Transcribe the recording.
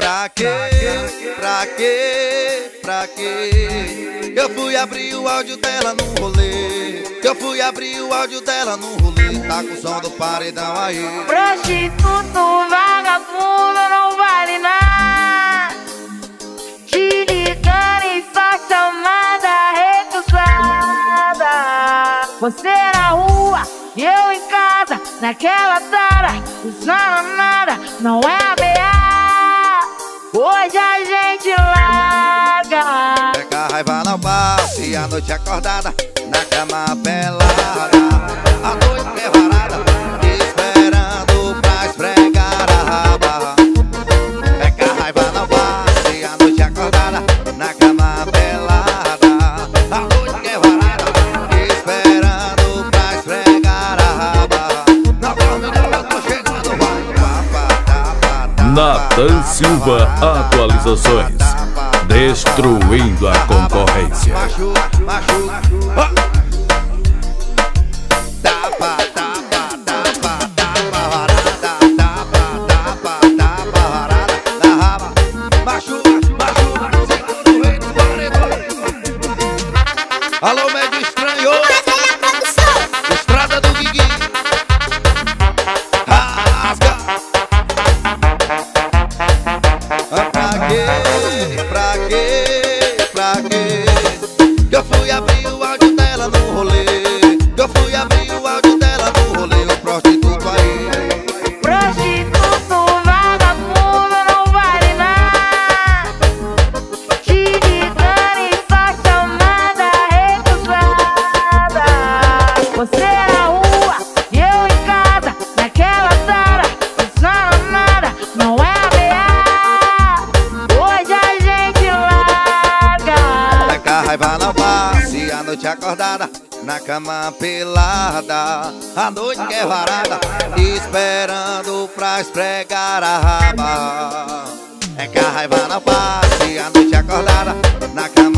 Pra quê? Pra quê? Pra quê? Eu fui abrir o áudio dela num rolê. Eu fui abrir o áudio dela num rolê. Tá com o som do paredão aí. Prostituto, vagabundo, não vale nada. Te ligando em sua chamada recusada. Você na rua e eu em casa, naquela tara, usando nada, não é a BA. Hoje a gente larga. Pega a raiva não passa e a noite acordada, na cama pelada, a noite é varada, esperando pra esfregar a raba. Pega a raiva não passa e a noite acordada, na cama pelada, a noite é varada, esperando pra esfregar a raba. Na forma eu tô chegando, vai. Nathan Silva Atualizações, destruindo a concorrência. Machuca, machuca, tapa, tapa, tapa, tapa, varada, tapa, tapa, tapa, varada, na raba. Machuca, machuca, segura o rei do paredão. Alô, médio estranho, estrada do Guigui. Rasga. Pra quê? Pra quê? Pra quê? Eu fui abrir o áudio dela no rolê. Eu fui abrir o áudio dela no rolê. O prostituto aí. Prostituto, vagabundo, não vale nada. Te ligando em sua chamada recusada. Você na rua e eu em casa, naquela tara, usando nada, não é a BA. Hoje a gente larga. Pega a raiva não passa e a noite acordada, na cama pelada, a noite que é varada, esperando pra esfregar a raba. É que a raiva não passa e a noite acordada, na cama